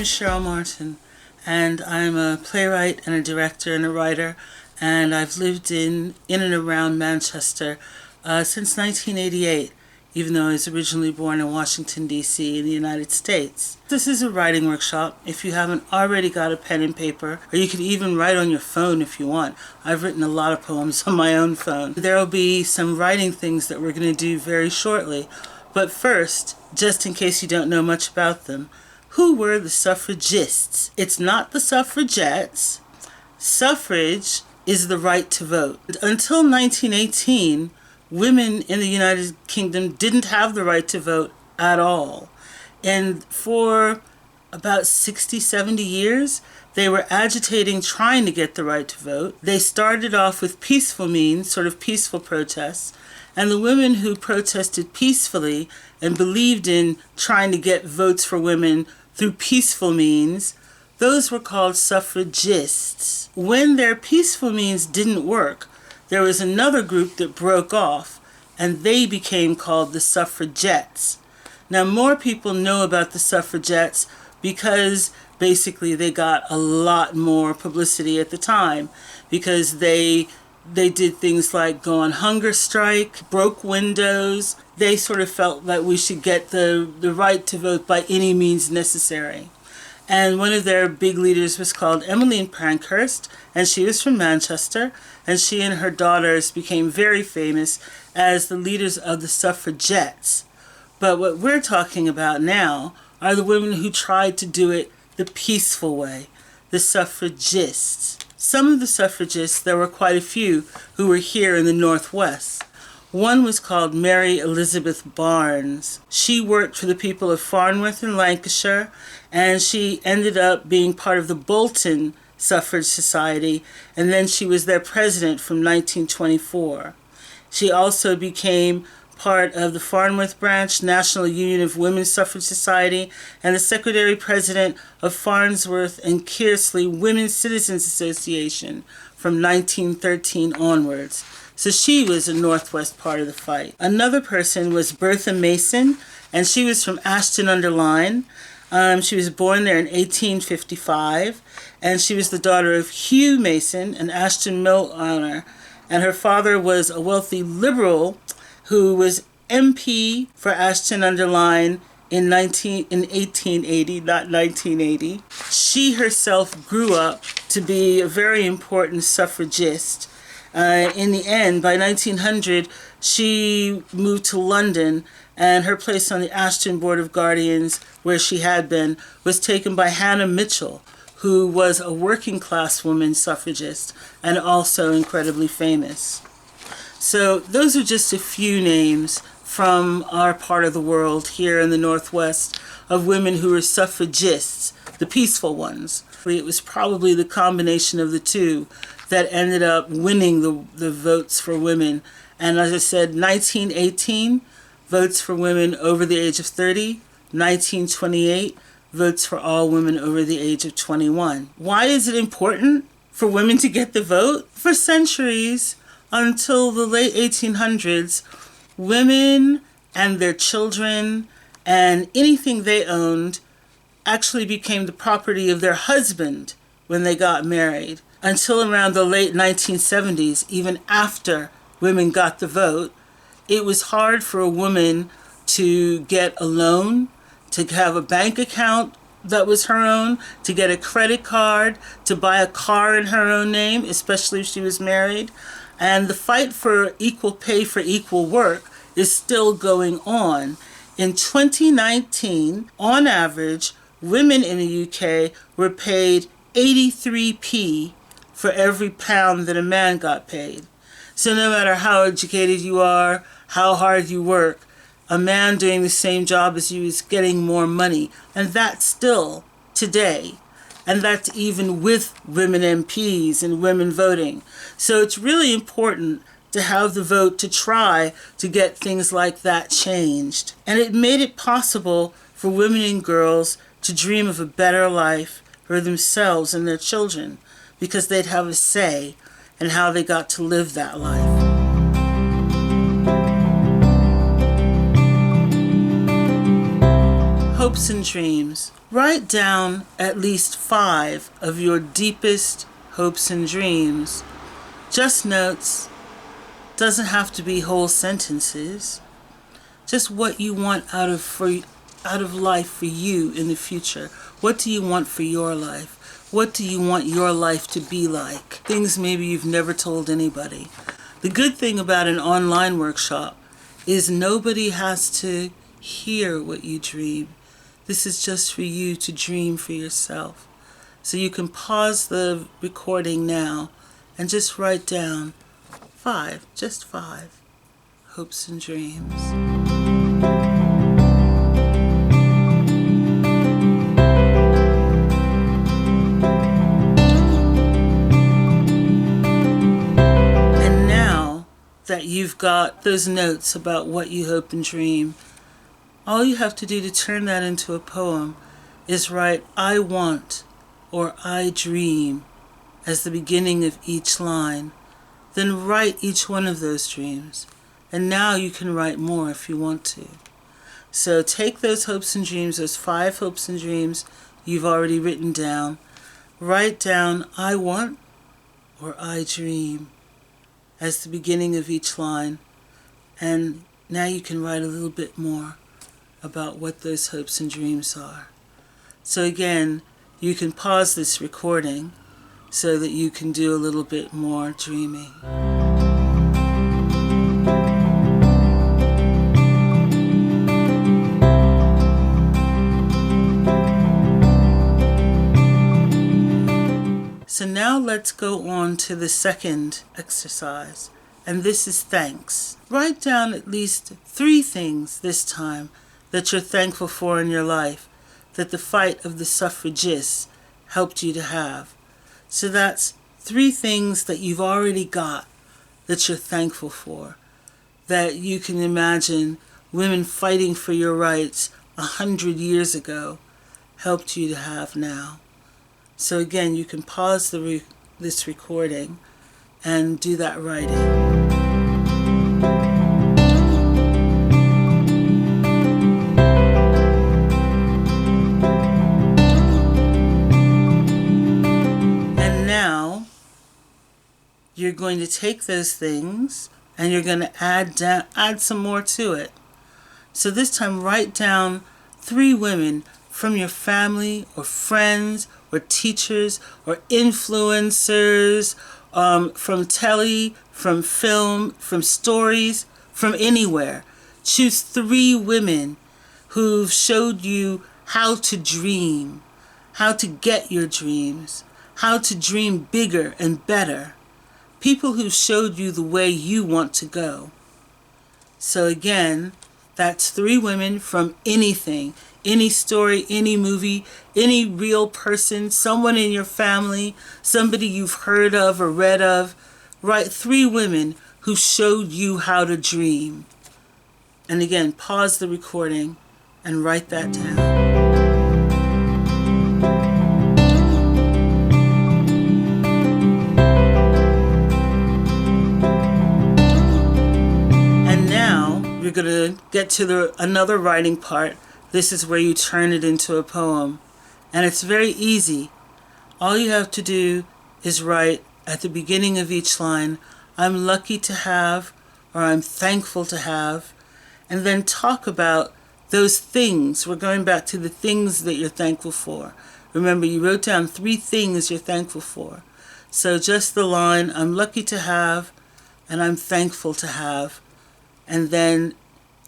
is Cheryl Martin, and I'm a playwright and a director and a writer, and I've lived in and around Manchester since 1988, even though I was originally born in Washington, D.C. in the United States. This is a writing workshop. If you haven't already got a pen and paper, or you could even write on your phone if you want. I've written a lot of poems on my own phone. There will be some writing things that we're going to do very shortly. But first, just in case you don't know much about them, who were the suffragists? It's not the suffragettes. Suffrage is the right to vote. Until 1918, women in the United Kingdom didn't have the right to vote at all. And for about 60, 70 years, they were agitating, trying to get the right to vote. They started off with peaceful means, sort of peaceful protests. And the women who protested peacefully and believed in trying to get votes for women through peaceful means, those were called suffragists. When their peaceful means didn't work, there was another group that broke off, and they became called the suffragettes. Now, more people know about the suffragettes because basically they got a lot more publicity at the time, because they did things like go on hunger strike, broke windows. They sort of felt that we should get the right to vote by any means necessary. And one of their big leaders was called Emmeline Pankhurst, and she was from Manchester, and she and her daughters became very famous as the leaders of the suffragettes. But what we're talking about now are the women who tried to do it the peaceful way, the suffragists. Some of the suffragists, there were quite a few who were here in the Northwest. One was called Mary Elizabeth Barnes. She worked for the people of Farnworth in Lancashire, and she ended up being part of the Bolton Suffrage Society, and then she was their president from 1924. She also became part of the Farnworth Branch National Union of Women's Suffrage Society and the Secretary-President of Farnsworth and Kearsley Women's Citizens Association from 1913 onwards. So she was a Northwest part of the fight. Another person was Bertha Mason, and she was from Ashton-under-Lyne. She was born there in 1855, and she was the daughter of Hugh Mason, an Ashton mill owner, and her father was a wealthy Liberal who was MP for Ashton-under-Lyne in 1880, not 1980. She herself grew up to be a very important suffragist. In the end, by 1900, she moved to London, and her place on the Ashton Board of Guardians, where she had been, was taken by Hannah Mitchell, who was a working-class woman suffragist and also incredibly famous. So those are just a few names from our part of the world here in the Northwest of women who were suffragists, the peaceful ones. It was probably the combination of the two that ended up winning the votes for women. And as I said, 1918, votes for women over the age of 30. 1928, votes for all women over the age of 21. Why is it important for women to get the vote? For centuries, until the late 1800s, women and their children and anything they owned actually became the property of their husband when they got married. Until around the late 1970s, even after women got the vote, it was hard for a woman to get a loan, to have a bank account that was her own, to get a credit card, to buy a car in her own name, especially if she was married. And the fight for equal pay for equal work is still going on. In 2019, on average, women in the UK were paid 83p for every pound that a man got paid. So no matter how educated you are, how hard you work, a man doing the same job as you is getting more money. And that's still today. And that's even with women MPs and women voting. So it's really important to have the vote to try to get things like that changed. And it made it possible for women and girls to dream of a better life for themselves and their children, because they'd have a say in how they got to live that life. Hopes and dreams. write down at least 5 of your deepest hopes and dreams. Just notes, doesn't have to be whole sentences. Just what you want out of life for you in the future. What do you want for your life? What do you want your life to be like? Things maybe you've never told anybody. The good thing about an online workshop is nobody has to hear what you dream. This is just for you to dream for yourself. So you can pause the recording now and just write down 5, just 5 hopes and dreams. And now that you've got those notes about what you hope and dream, all you have to do to turn that into a poem is write "I want" or "I dream" as the beginning of each line. Then write each one of those dreams. And now you can write more if you want to. So take those hopes and dreams, those 5 hopes and dreams you've already written down. Write down "I want" or "I dream" as the beginning of each line. And now you can write a little bit more about what those hopes and dreams are. So again, you can pause this recording so that you can do a little bit more dreaming. So now let's go on to the second exercise, and this is thanks. Write down at least 3 things this time that you're thankful for in your life, that the fight of the suffragists helped you to have. So that's 3 things that you've already got that you're thankful for, that you can imagine women fighting for your rights 100 years ago helped you to have now. So again, you can pause this recording and do that writing. You're going to take those things and you're going to add some more to it. So this time write down 3 women from your family or friends or teachers or influencers, from telly, from film, from stories, from anywhere. Choose 3 women who've showed you how to dream, how to get your dreams, how to dream bigger and better. People who showed you the way you want to go. So again, that's 3 women from anything, any story, any movie, any real person, someone in your family, somebody you've heard of or read of. Write 3 women who showed you how to dream. And again, pause the recording and write that down. You're going to get to another writing part. This is where you turn it into a poem. And it's very easy. All you have to do is write at the beginning of each line, "I'm lucky to have," or "I'm thankful to have," and then talk about those things. We're going back to the things that you're thankful for. Remember, you wrote down 3 things you're thankful for. So just the line, "I'm lucky to have," and "I'm thankful to have." And then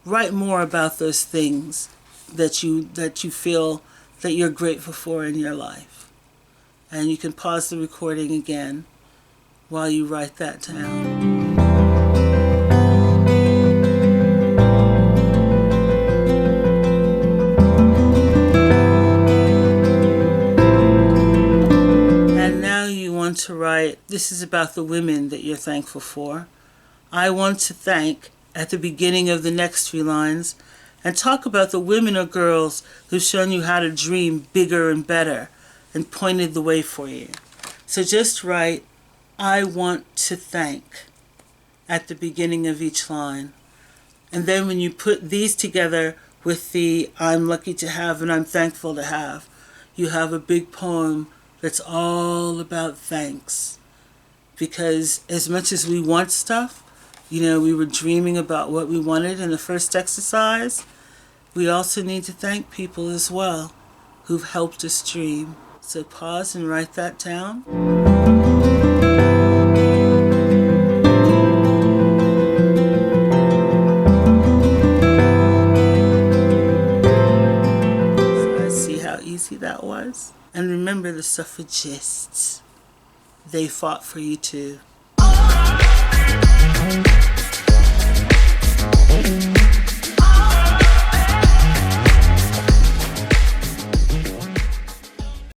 write more about those things that you feel that you're grateful for in your life. And you can pause the recording again while you write that down. And now you want to write, this is about the women that you're thankful for. "I want to thank" at the beginning of the next few lines, and talk about the women or girls who've shown you how to dream bigger and better and pointed the way for you. So just write, "I want to thank" at the beginning of each line. And then when you put these together with the "I'm lucky to have" and "I'm thankful to have," you have a big poem that's all about thanks. Because as much as we want stuff, we were dreaming about what we wanted in the first exercise, we also need to thank people as well who've helped us dream. So pause and write that down. So I see how easy that was. And remember the suffragists. They fought for you too.